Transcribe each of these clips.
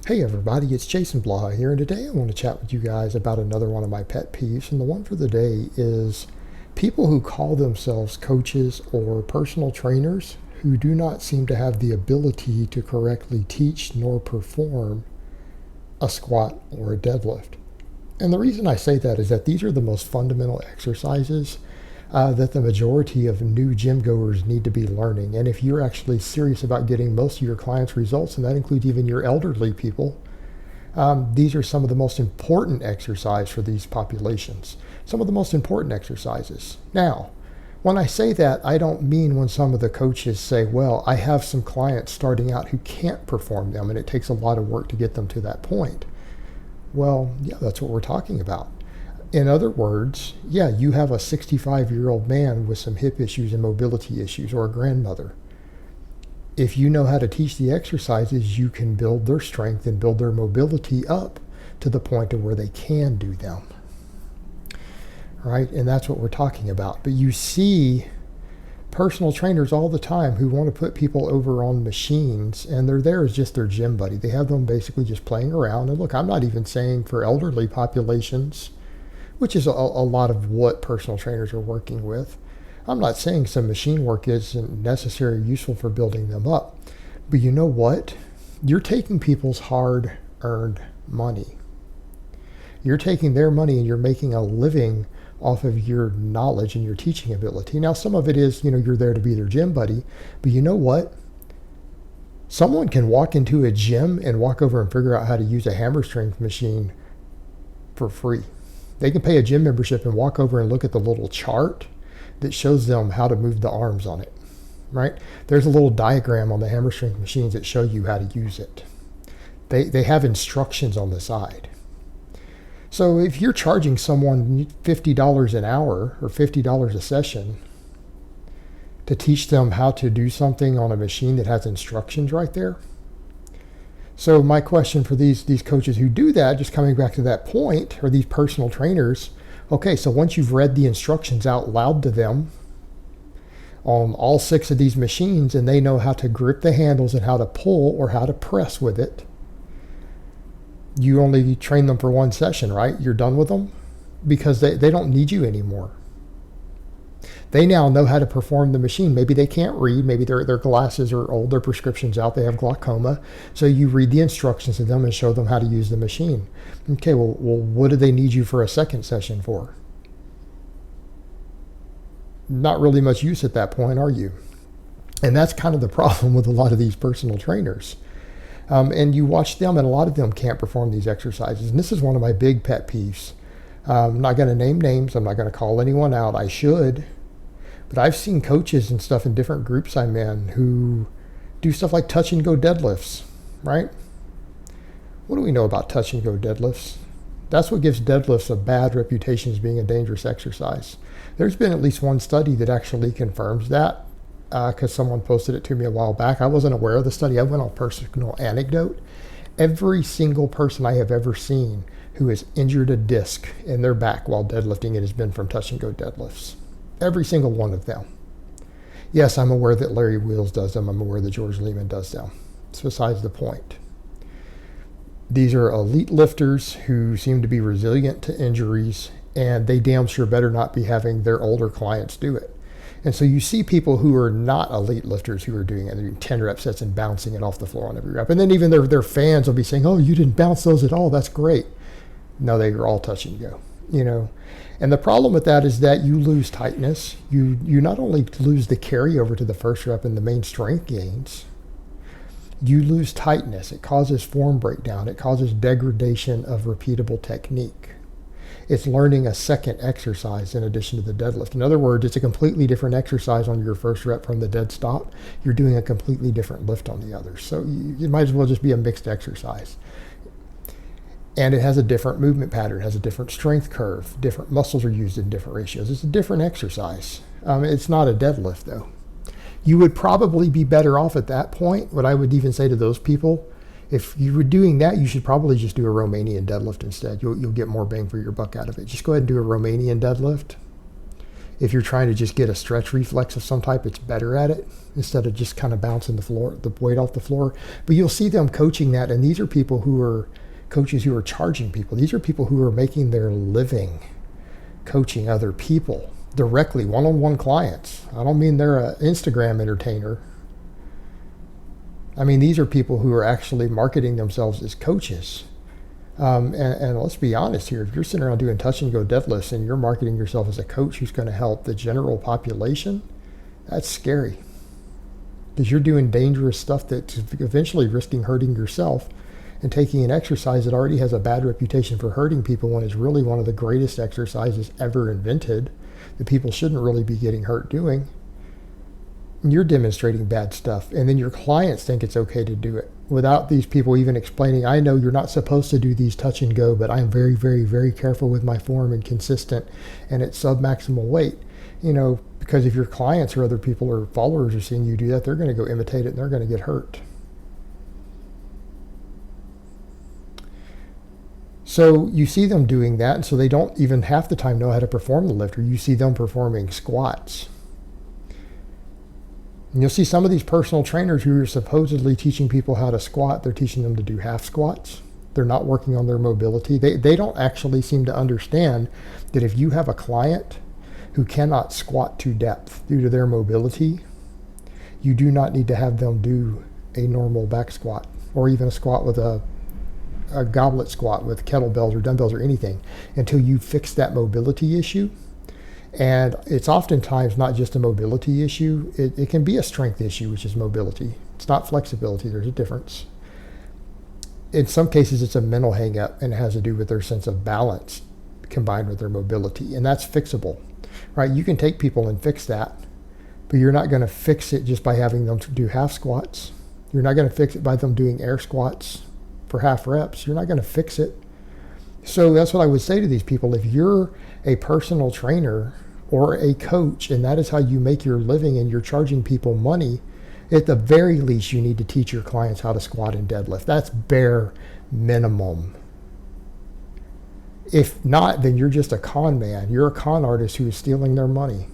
Hey everybody, it's Jason Blaha here, and today I want to chat with you guys about another one of my pet peeves. And the one for the day is people who call themselves coaches or personal trainers who do not seem to have the ability to correctly teach nor perform a squat or a deadlift. And the reason I say that is that these are the most fundamental exercises that the majority of new gym goers need to be learning. And if you're actually serious about getting most of your clients results, and that includes even your elderly people, these are some of the most important exercise for these populations. Some of the most important exercises. Now, when I say that, I don't mean when some of the coaches say, well, I have some clients starting out who can't perform them and it takes a lot of work to get them to that point. Well, yeah, that's what we're talking about. In other words, yeah, you have a 65-year-old man with some hip issues and mobility issues, or a grandmother. If you know how to teach the exercises, you can build their strength and build their mobility up to the point of where they can do them. Right? And that's what we're talking about. But you see personal trainers all the time who want to put people over on machines, and they're there as just their gym buddy. They have them basically just playing around. And look, I'm not even saying for elderly populations, which is a lot of what personal trainers are working with. I'm not saying some machine work isn't necessary or useful for building them up. But you know what? You're taking people's hard-earned money. You're taking their money and you're making a living off of your knowledge and your teaching ability. Now, some of it is, you're there to be their gym buddy. But you know what? Someone can walk into a gym and walk over and figure out how to use a hammer strength machine for free. They can pay a gym membership and walk over and look at the little chart that shows them how to move the arms on it, right? There's a little diagram on the hammer strength machines that show you how to use it. They have instructions on the side. So if you're charging someone $50 an hour or $50 a session to teach them how to do something on a machine that has instructions right there. So my question for these coaches who do that, just coming back to that point, or these personal trainers, okay, so once you've read the instructions out loud to them on all 6 of these machines, and they know how to grip the handles and how to pull or how to press with it, you only train them for 1 session, right? You're done with them because they don't need you anymore. They now know how to perform the machine. Maybe they can't read. Maybe their glasses are old. Their prescription's out. They have glaucoma. So you read the instructions to them and show them how to use the machine. Okay, well, what do they need you for a second session for? Not really much use at that point, are you? And that's kind of the problem with a lot of these personal trainers. And you watch them, and a lot of them can't perform these exercises. And this is one of my big pet peeves. I'm not going to name names. I'm not going to call anyone out. I should. But I've seen coaches and stuff in different groups I'm in who do stuff like touch and go deadlifts, right? What do we know about touch and go deadlifts? That's what gives deadlifts a bad reputation as being a dangerous exercise. There's been at least one study that actually confirms that because someone posted it to me a while back. I wasn't aware of the study. I went on personal anecdote. Every single person I have ever seen who has injured a disc in their back while deadlifting it has been from touch and go deadlifts. Every single one of them. Yes, I'm aware that Larry Wheels does them. I'm aware that George Lehman does them. It's besides the point. These are elite lifters who seem to be resilient to injuries, and they damn sure better not be having their older clients do it. And so you see people who are not elite lifters who are doing it. They're doing 10 rep sets and bouncing it off the floor on every rep. And then even their fans will be saying, oh, you didn't bounce those at all. That's great. No, they are all touch and go, And the problem with that is that you lose tightness. You not only lose the carryover to the first rep and the main strength gains, you lose tightness. It causes form breakdown. It causes degradation of repeatable technique. It's learning a second exercise in addition to the deadlift. In other words, it's a completely different exercise on your first rep from the dead stop. You're doing a completely different lift on the other. So it might as well just be a mixed exercise. And it has a different movement pattern, has a different strength curve. Different muscles are used in different ratios. It's a different exercise. It's not a deadlift, though. You would probably be better off at that point. What I would even say to those people, if you were doing that, you should probably just do a Romanian deadlift instead. You'll get more bang for your buck out of it. Just go ahead and do a Romanian deadlift. If you're trying to just get a stretch reflex of some type, it's better at it instead of just kind of bouncing the weight off the floor. But you'll see them coaching that, and these are people who are coaches who are charging people. These are people who are making their living coaching other people directly, one-on-one clients. I don't mean they're an Instagram entertainer. I mean, these are people who are actually marketing themselves as coaches. And let's be honest here, if you're sitting around doing touch and go deadlifts and you're marketing yourself as a coach who's going to help the general population, that's scary. Because you're doing dangerous stuff that's eventually risking hurting yourself and taking an exercise that already has a bad reputation for hurting people when it's really one of the greatest exercises ever invented that people shouldn't really be getting hurt doing. And you're demonstrating bad stuff, and then your clients think it's okay to do it without these people even explaining, I know you're not supposed to do these touch and go, but I'm very, very, very careful with my form and consistent, and it's sub-maximal weight. Because if your clients or other people or followers are seeing you do that, they're going to go imitate it and they're going to get hurt. So you see them doing that, and so they don't even half the time know how to perform the lift, or you see them performing squats. And you'll see some of these personal trainers who are supposedly teaching people how to squat, they're teaching them to do half squats. They're not working on their mobility. They don't actually seem to understand that if you have a client who cannot squat to depth due to their mobility, you do not need to have them do a normal back squat or even a squat with a goblet squat with kettlebells or dumbbells or anything until you fix that mobility issue. And it's oftentimes not just a mobility issue. It can be a strength issue, which is mobility. It's not flexibility. There's a difference. In some cases, it's a mental hang up, and it has to do with their sense of balance combined with their mobility. And that's fixable, right? You can take people and fix that, but you're not going to fix it just by having them do half squats. You're not going to fix it by them doing air squats for half reps. You're not going to fix it. So that's what I would say to these people. If you're a personal trainer or a coach, and that is how you make your living and you're charging people money, at the very least, you need to teach your clients how to squat and deadlift. That's bare minimum. If not, then you're just a con man. You're a con artist who is stealing their money.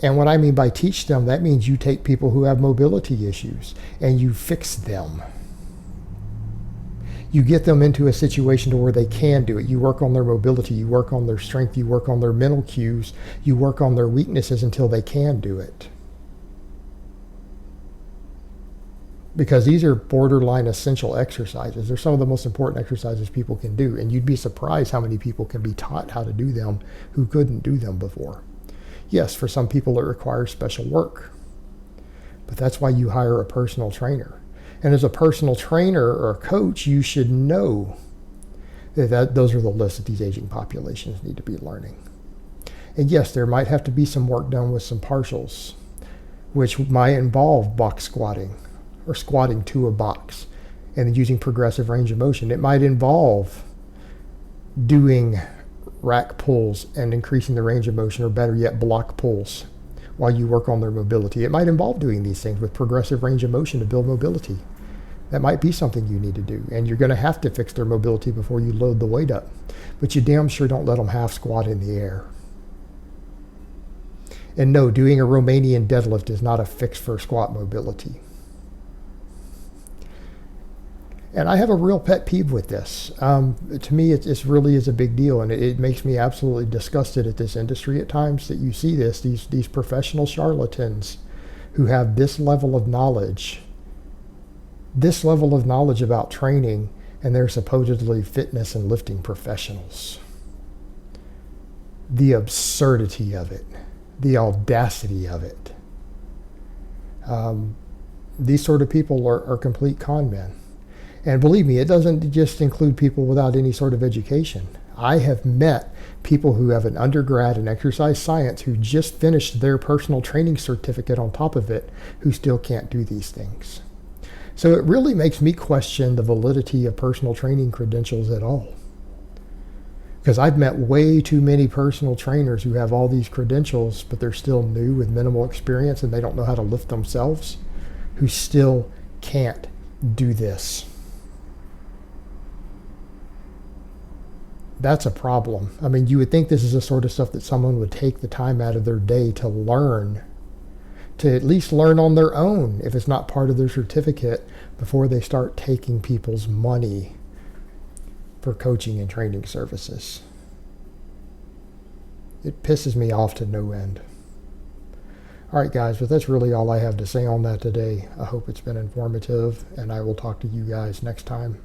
And what I mean by teach them, that means you take people who have mobility issues and you fix them. You get them into a situation to where they can do it. You work on their mobility, you work on their strength, you work on their mental cues, you work on their weaknesses until they can do it. Because these are borderline essential exercises. They're some of the most important exercises people can do, and you'd be surprised how many people can be taught how to do them who couldn't do them before. Yes, for some people it requires special work, but that's why you hire a personal trainer. And as a personal trainer or a coach, you should know that those are the lists that these aging populations need to be learning. And yes, there might have to be some work done with some partials, which might involve box squatting or squatting to a box and then using progressive range of motion. It might involve doing rack pulls and increasing the range of motion, or better yet, block pulls while you work on their mobility. It might involve doing these things with progressive range of motion to build mobility. That might be something you need to do, and you're going to have to fix their mobility before you load the weight up. But you damn sure don't let them half squat in the air. And no, doing a Romanian deadlift is not a fix for squat mobility. And I have a real pet peeve with this. To me, it really is a big deal, and it makes me absolutely disgusted at this industry at times that you see these professional charlatans who have this level of knowledge about training, and they're supposedly fitness and lifting professionals. The absurdity of it, the audacity of it. These sort of people are complete con men. And believe me, it doesn't just include people without any sort of education. I have met people who have an undergrad in exercise science who just finished their personal training certificate on top of it, who still can't do these things. So it really makes me question the validity of personal training credentials at all. Because I've met way too many personal trainers who have all these credentials, but they're still new with minimal experience and they don't know how to lift themselves, who still can't do this. that's a problem. I mean, you would think this is the sort of stuff that someone would take the time out of their day to learn, to at least learn on their own if it's not part of their certificate, before they start taking people's money for coaching and training services. It pisses me off to no end. All right, guys, but that's really all I have to say on that today. I hope it's been informative, and I will talk to you guys next time.